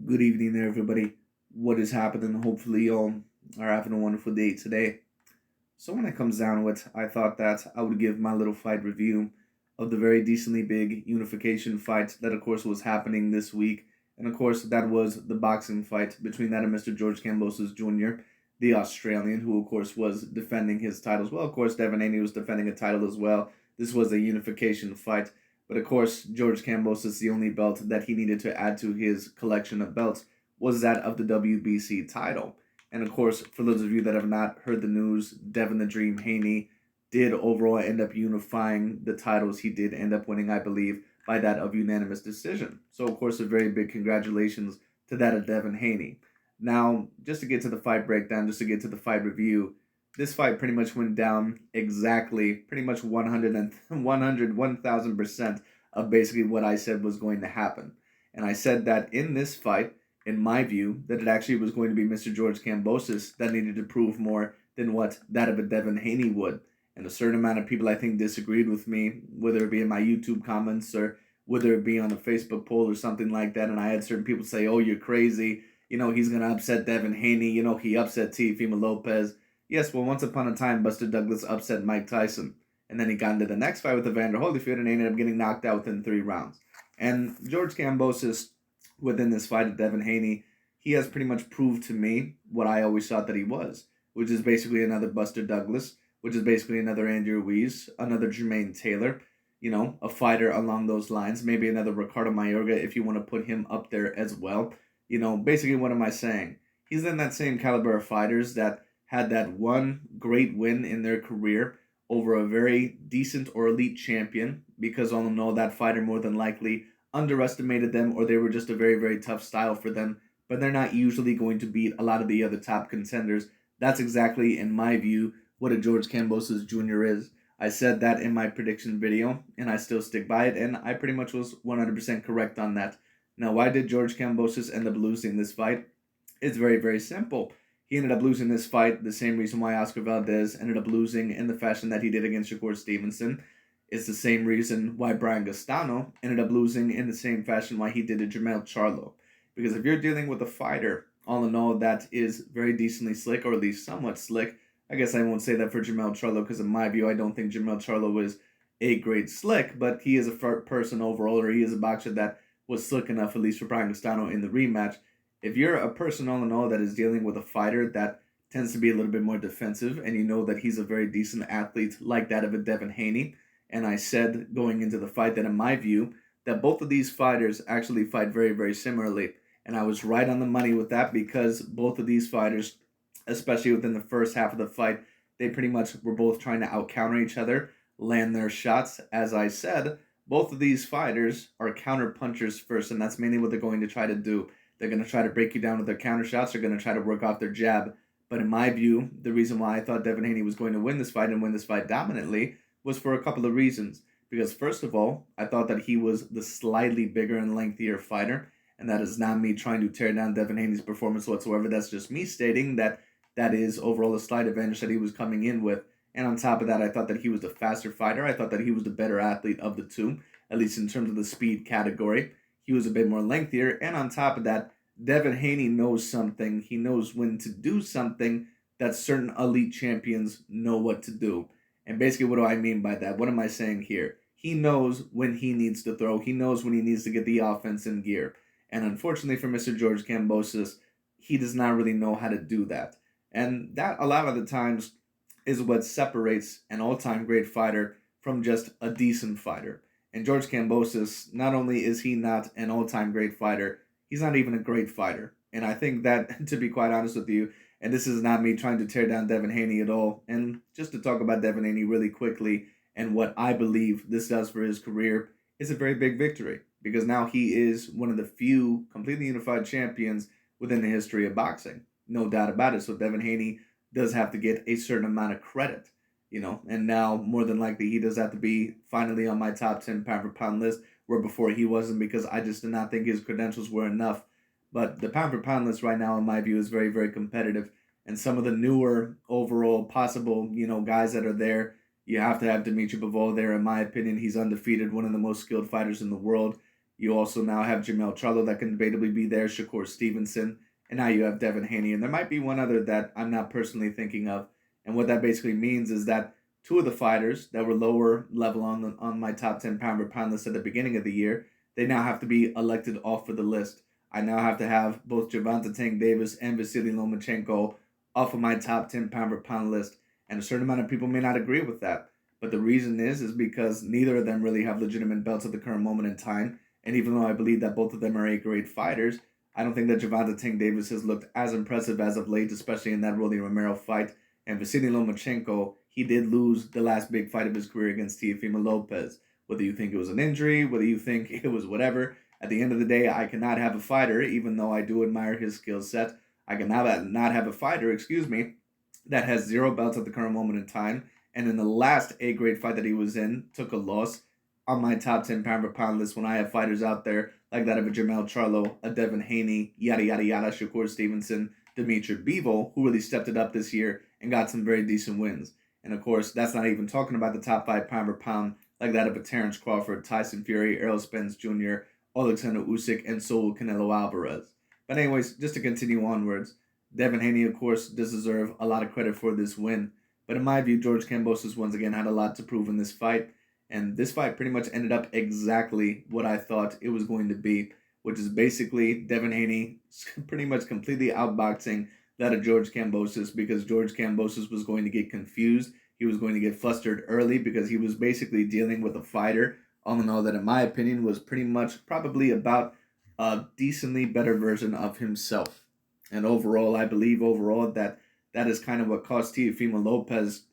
Good evening there, everybody. What is happening? Hopefully, you all are having a wonderful day today. So, when it comes down to it, I thought that I would give my little fight review of the very decently big unification fight that, of course, was happening this week. And, of course, that was the boxing fight between that and Mr. George Kambosos Jr., the Australian, who, of course, was defending his titles. Well, of course, Devin Haney was defending a title as well. This was a unification fight. But of course, George Kambosos, the only belt that he needed to add to his collection of belts was that of the WBC title. And of course, for those of you that have not heard the news, Devin the Dream Haney did overall end up unifying the titles. He did end up winning, I believe, by that of unanimous decision. So, of course, a very big congratulations to that of Devin Haney. Now, just to get to the fight breakdown, just to get to the fight review, this fight pretty much went down exactly, pretty much 1000% of basically what I said was going to happen. And I said that in this fight, in my view, that it actually was going to be Mr. George Kambosos that needed to prove more than what that of a Devin Haney would. And a certain amount of people, I think, disagreed with me, whether it be in my YouTube comments or whether it be on a Facebook poll or something like that. And I had certain people say, oh, you're crazy. He's going to upset Devin Haney. He upset Teofimo Lopez. Yes, well, once upon a time, Buster Douglas upset Mike Tyson. And then he got into the next fight with Evander Holyfield and he ended up getting knocked out within 3 rounds. And George Kambosos, within this fight of Devin Haney, he has pretty much proved to me what I always thought that he was, which is basically another Buster Douglas, which is basically another Andy Ruiz, another Jermaine Taylor, a fighter along those lines, maybe another Ricardo Mayorga if you want to put him up there as well. Basically, what am I saying? He's in that same caliber of fighters that had that one great win in their career over a very decent or elite champion, because all in all, that fighter more than likely underestimated them or they were just a very, very tough style for them, but they're not usually going to beat a lot of the other top contenders. That's exactly, in my view, what a George Kambosos Jr. is. I said that in my prediction video, and I still stick by it, and I pretty much was 100% correct on that. Now, why did George Kambosos end up losing this fight? It's very, very simple. He ended up losing this fight the same reason why Oscar Valdez ended up losing in the fashion that he did against Shakur Stevenson. It's the same reason why Brian Gastano ended up losing in the same fashion why he did to Jermell Charlo. Because if you're dealing with a fighter, all in all, that is very decently slick, or at least somewhat slick. I guess I won't say that for Jermell Charlo, because in my view, I don't think Jermell Charlo is a great slick, but he is a person overall, or he is a boxer that was slick enough, at least for Brian Gastano in the rematch. If you're a person all in all that is dealing with a fighter that tends to be a little bit more defensive, and you know that he's a very decent athlete like that of a Devin Haney, and I said going into the fight that in my view, that both of these fighters actually fight very, very similarly. And I was right on the money with that because both of these fighters, especially within the first half of the fight, they pretty much were both trying to out counter each other, land their shots. As I said, both of these fighters are counter punchers first, and that's mainly what they're going to try to do. They're going to try to break you down with their counter shots. They're going to try to work off their jab. But in my view, the reason why I thought Devin Haney was going to win this fight and win this fight dominantly was for a couple of reasons. Because first of all, I thought that he was the slightly bigger and lengthier fighter, and that is not me trying to tear down Devin Haney's performance whatsoever. That's just me stating that that is overall a slight advantage that he was coming in with. And on top of that, I thought that he was the faster fighter. I thought that he was the better athlete of the two, at least in terms of the speed category. He was a bit more lengthier, and on top of that, Devin Haney knows something. He knows when to do something that certain elite champions know what to do. And basically, what do I mean by that? What am I saying here? He knows when he needs to throw. He knows when he needs to get the offense in gear. And unfortunately for Mr. George Kambosos, he does not really know how to do that. And that, a lot of the times, is what separates an all-time great fighter from just a decent fighter. And George Kambosos, not only is he not an all-time great fighter, he's not even a great fighter. And I think that, to be quite honest with you, and this is not me trying to tear down Devin Haney at all, and just to talk about Devin Haney really quickly and what I believe this does for his career, is a very big victory. Because now he is one of the few completely unified champions within the history of boxing. No doubt about it. So Devin Haney does have to get a certain amount of credit, and now more than likely he does have to be finally on my top 10 pound for pound list, where before he wasn't, because I just did not think his credentials were enough. But the pound for pound list right now, in my view, is very, very competitive. And some of the newer overall possible, guys that are there, you have to have Dimitri Bivol there. In my opinion, he's undefeated, one of the most skilled fighters in the world. You also now have Jamel Charlo that can debatably be there, Shakur Stevenson, and now you have Devin Haney. And there might be one other that I'm not personally thinking of. And what that basically means is that two of the fighters that were lower level on my top 10 pound per pound list at the beginning of the year, they now have to be elected off of the list. I now have to have both Gervonta Tank Davis and Vasily Lomachenko off of my top 10 pound per pound list. And a certain amount of people may not agree with that. But the reason is because neither of them really have legitimate belts at the current moment in time. And even though I believe that both of them are A-grade fighters, I don't think that Gervonta Tank Davis has looked as impressive as of late, especially in that Rolly Romero fight. And Vasily Lomachenko, he did lose the last big fight of his career against Teofimo Lopez. Whether you think it was an injury, whether you think it was whatever, at the end of the day, I cannot have a fighter, even though I do admire his skill set. I cannot not have a fighter, that has zero belts at the current moment in time. And in the last A-grade fight that he was in, took a loss on my top 10 pound per pound list when I have fighters out there like that of a Jamel Charlo, a Devin Haney, yada, yada, yada, Shakur Stevenson, Dimitri Bivol, who really stepped it up this year and got some very decent wins. And of course, that's not even talking about the top 5 pound per pound like that of a Terrence Crawford, Tyson Fury, Errol Spence Jr., Alexander Usyk, and Saul Canelo Alvarez. But anyways, just to continue onwards, Devin Haney, of course, does deserve a lot of credit for this win. But in my view, George Kambosos once again had a lot to prove in this fight. And this fight pretty much ended up exactly what I thought it was going to be, which is basically Devin Haney pretty much completely outboxing that of George Kambosos because George Kambosos was going to get confused. He was going to get flustered early because he was basically dealing with a fighter, all in all, that in my opinion was pretty much probably about a decently better version of himself. And overall, I believe that that is kind of what cost Teofimo Lopez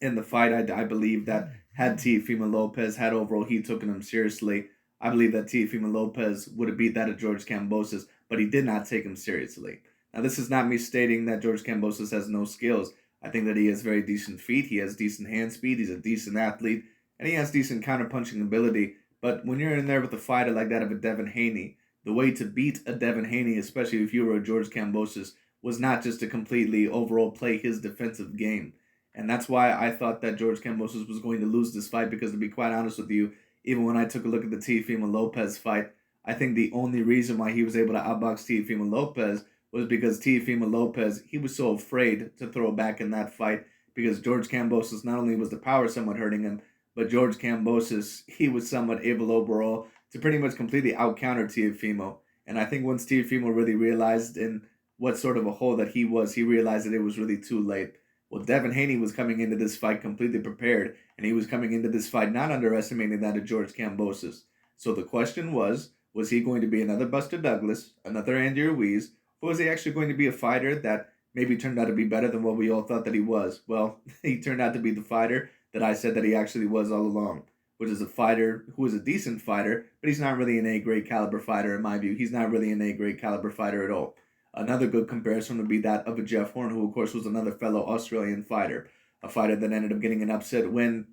in the fight. I believe that had Teofimo Lopez had overall he taken him seriously, I believe that Teofimo Lopez would have beat that of George Kambosos, but he did not take him seriously. Now, this is not me stating that George Kambosos has no skills. I think that he has very decent feet, he has decent hand speed, he's a decent athlete, and he has decent counterpunching ability. But when you're in there with a fighter like that of a Devin Haney, the way to beat a Devin Haney, especially if you were a George Kambosos, was not just to completely overall play his defensive game. And that's why I thought that George Kambosos was going to lose this fight because, to be quite honest with you, even when I took a look at the Teofimo Lopez fight, I think the only reason why he was able to outbox Teofimo Lopez was because Teofimo Lopez, he was so afraid to throw back in that fight because George Kambosos, not only was the power somewhat hurting him, but George Kambosos, he was somewhat able overall to pretty much completely out-counter Teofimo. And I think once Teofimo really realized in what sort of a hole that he was, he realized that it was really too late. Well, Devin Haney was coming into this fight completely prepared, and he was coming into this fight not underestimating that of George Kambosos. So the question was he going to be another Buster Douglas, another Andy Ruiz, or was he actually going to be a fighter that maybe turned out to be better than what we all thought that he was? Well, he turned out to be the fighter that I said that he actually was all along, which is a fighter who is a decent fighter, but he's not really an A-grade caliber fighter in my view. He's not really an A-grade caliber fighter at all. Another good comparison would be that of a Jeff Horn, who of course was another fellow Australian fighter, a fighter that ended up getting an upset win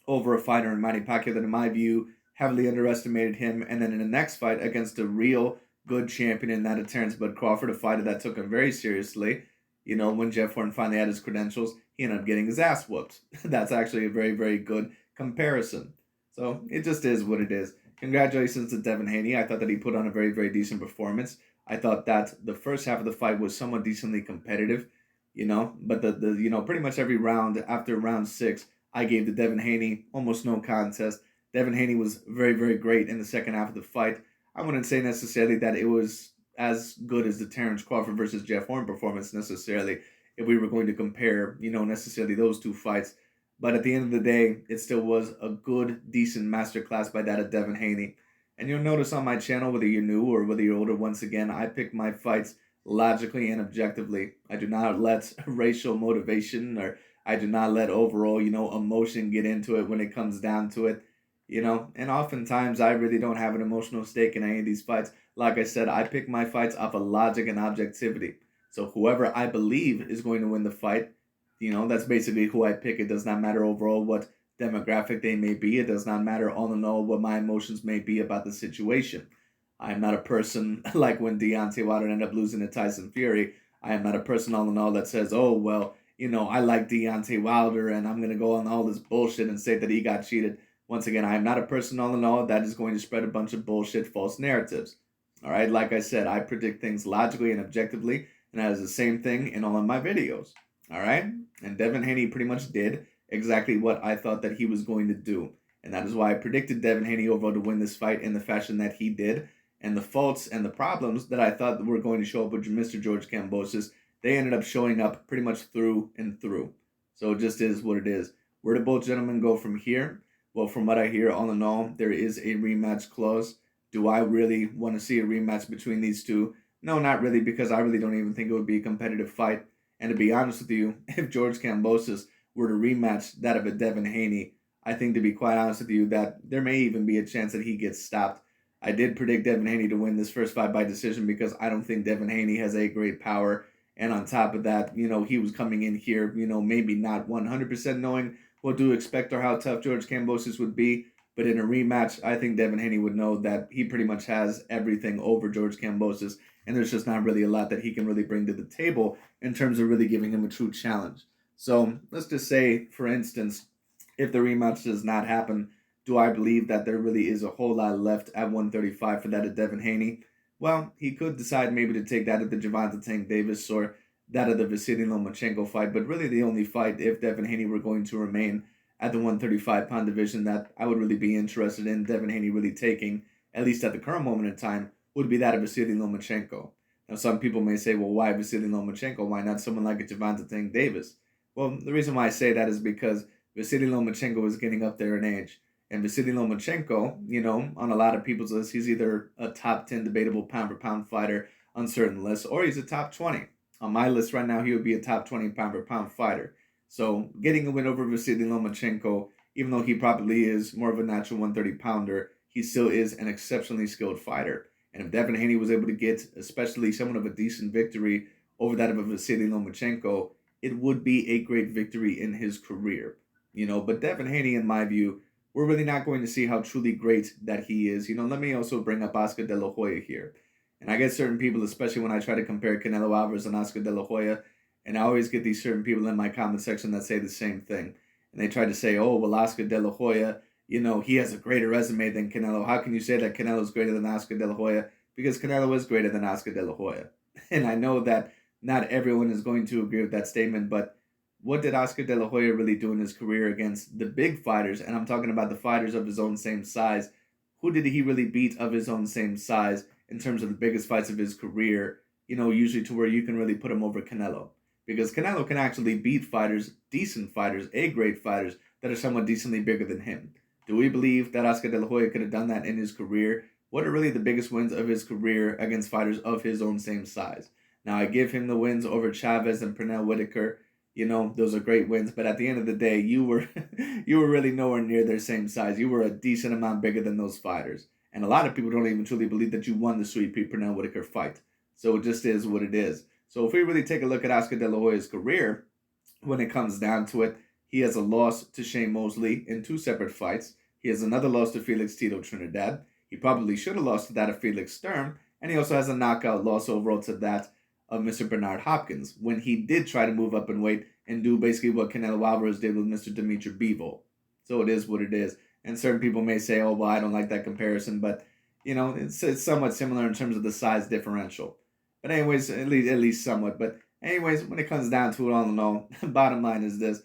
over a fighter in Manny Pacquiao that in my view heavily underestimated him, and then in the next fight against a real good champion in that of Terrence Bud Crawford, a fighter that took him very seriously. You know, when Jeff Horn finally had his credentials, he ended up getting his ass whooped. That's actually a very, very good comparison. So it just is what it is. Congratulations to Devin Haney. I thought that he put on a very, very decent performance. I thought that the first half of the fight was somewhat decently competitive, but the pretty much every round after round 6, I gave the Devin Haney almost no contest. Devin Haney was very, very great in the second half of the fight. I wouldn't say necessarily that it was as good as the Terrence Crawford versus Jeff Horn performance necessarily, if we were going to compare, necessarily those two fights. But at the end of the day, it still was a good, decent masterclass by that of Devin Haney. And you'll notice on my channel, whether you're new or whether you're older, once again, I pick my fights logically and objectively. I do not let racial motivation or I do not let overall, emotion get into it when it comes down to it. And oftentimes I really don't have an emotional stake in any of these fights. Like I said, I pick my fights off of logic and objectivity. So whoever I believe is going to win the fight, that's basically who I pick. It does not matter overall what demographic they may be. It does not matter all in all what my emotions may be about the situation. I am not a person like when Deontay Wilder ended up losing to Tyson Fury. I am not a person all in all that says, oh, well, I like Deontay Wilder and I'm going to go on all this bullshit and say that he got cheated. Once again, I am not a person all in all that is going to spread a bunch of bullshit false narratives. All right, like I said, I predict things logically and objectively, and that is the same thing in all of my videos. All right, and Devin Haney pretty much did exactly what I thought that he was going to do, and that is why I predicted Devin Haney overall to win this fight in the fashion that he did. And the faults and the problems that I thought were going to show up with Mr. George Kambosos, they ended up showing up pretty much through and through. So it just is what it is. Where do both gentlemen go from here? Well, from what I hear, all in all, there is a rematch clause. Do I really want to see a rematch between these two? No, not really, because I really don't even think it would be a competitive fight. And to be honest with you, if George Kambosos were to rematch that of a Devin Haney, I think, to be quite honest with you, that there may even be a chance that he gets stopped. I did predict Devin Haney to win this first fight by decision because I don't think Devin Haney has a great power. And on top of that, he was coming in here, maybe not 100% knowing what to expect or how tough George Kambosos would be. But in a rematch, I think Devin Haney would know that he pretty much has everything over George Kambosos. And there's just not really a lot that he can really bring to the table in terms of really giving him a true challenge. So let's just say, for instance, if the rematch does not happen, do I believe that there really is a whole lot left at 135 for that of Devin Haney? Well, he could decide maybe to take that at the Gervonta Tank Davis or that of the Vasily Lomachenko fight, but really the only fight, if Devin Haney were going to remain at the 135-pound division, that I would really be interested in Devin Haney really taking, at least at the current moment in time, would be that of Vasily Lomachenko. Now, some people may say, well, why Vasily Lomachenko? Why not someone like a Gervonta Tank Davis? Well, the reason why I say that is because Vasily Lomachenko is getting up there in age. And Vasily Lomachenko, on a lot of people's lists, he's either a top 10 debatable pound-for-pound fighter on certain lists, or he's a top 20. On my list right now, he would be a top 20 pound-for-pound fighter. So getting a win over Vasily Lomachenko, even though he probably is more of a natural 130-pounder, he still is an exceptionally skilled fighter. And if Devin Haney was able to get, especially somewhat of a decent victory over that of a Vasily Lomachenko, it would be a great victory in his career. But Devin Haney, in my view, we're really not going to see how truly great that he is. Let me also bring up Oscar De La Hoya here. And I get certain people, especially when I try to compare Canelo Alvarez and Oscar De La Hoya, and I always get these certain people in my comment section that say the same thing. And they try to say, oh, well, Oscar De La Hoya, he has a greater resume than Canelo. How can you say that Canelo is greater than Oscar De La Hoya? Because Canelo is greater than Oscar De La Hoya. And I know that not everyone is going to agree with that statement, but what did Oscar De La Hoya really do in his career against the big fighters? And I'm talking about the fighters of his own same size. Who did he really beat of his own same size in terms of the biggest fights of his career? Usually to where you can really put him over Canelo. Because Canelo can actually beat fighters, decent fighters, A-grade fighters that are somewhat decently bigger than him. Do we believe that Oscar De La Hoya could have done that in his career? What are really the biggest wins of his career against fighters of his own same size? Now, I give him the wins over Chavez and Pernell Whitaker. Those are great wins, but at the end of the day, you were really nowhere near their same size. You were a decent amount bigger than those fighters. And a lot of people don't even truly believe that you won the Sweet Pea Pernell Whitaker fight. So it just is what it is. So if we really take a look at Oscar De La Hoya's career, when it comes down to it, he has a loss to Shane Mosley in 2 separate fights. He has another loss to Felix Tito Trinidad. He probably should have lost to that of Felix Sturm. And he also has a knockout loss overall to that of Mr. Bernard Hopkins, when he did try to move up in weight and do basically what Canelo Alvarez did with Mr. Dimitri Bivol. So it is what it is. And certain people may say, oh, well, I don't like that comparison, but, it's somewhat similar in terms of the size differential. But anyways, at least somewhat. But anyways, when it comes down to it all in all, bottom line is this.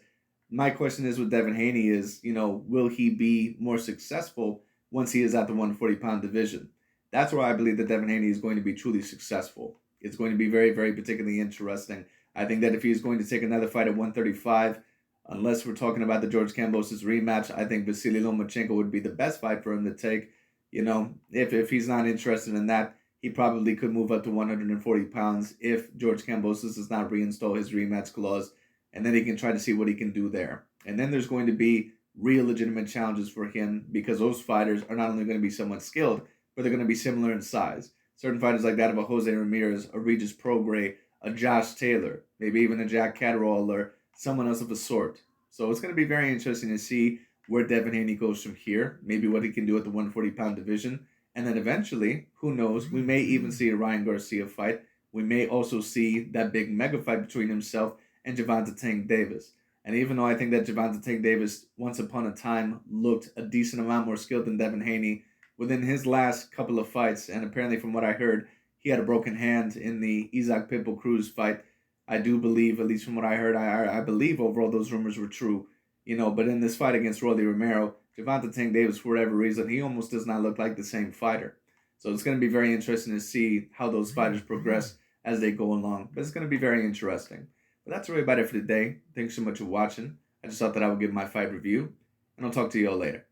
My question is with Devin Haney is, will he be more successful once he is at the 140-pound division? That's where I believe that Devin Haney is going to be truly successful. It's going to be very, very particularly interesting. I think that if he's going to take another fight at 135, unless we're talking about the George Kambosos rematch, I think Vasily Lomachenko would be the best fight for him to take. If he's not interested in that, he probably could move up to 140 pounds if George Kambosos does not reinstall his rematch clause, and then he can try to see what he can do there. And then there's going to be real legitimate challenges for him because those fighters are not only going to be somewhat skilled, but they're going to be similar in size. Certain fighters like that of a Jose Ramirez, a Regis Prograis, a Josh Taylor, maybe even a Jack Catterall or someone else of the sort. So it's going to be very interesting to see where Devin Haney goes from here, maybe what he can do at the 140-pound division. And then eventually, who knows, we may even see a Ryan Garcia fight. We may also see that big mega fight between himself and Gervonta Tank Davis. And even though I think that Gervonta Tank Davis, once upon a time, looked a decent amount more skilled than Devin Haney, within his last couple of fights, and apparently from what I heard, he had a broken hand in the Isaac Pitbull Cruz fight. I do believe, at least from what I heard, I believe overall those rumors were true. But in this fight against Rolly Romero, Gervonta Tank Davis, for whatever reason, he almost does not look like the same fighter. So it's going to be very interesting to see how those fighters progress as they go along. But it's going to be very interesting. But that's really about it for today. Thanks so much for watching. I just thought that I would give my fight review, and I'll talk to you all later.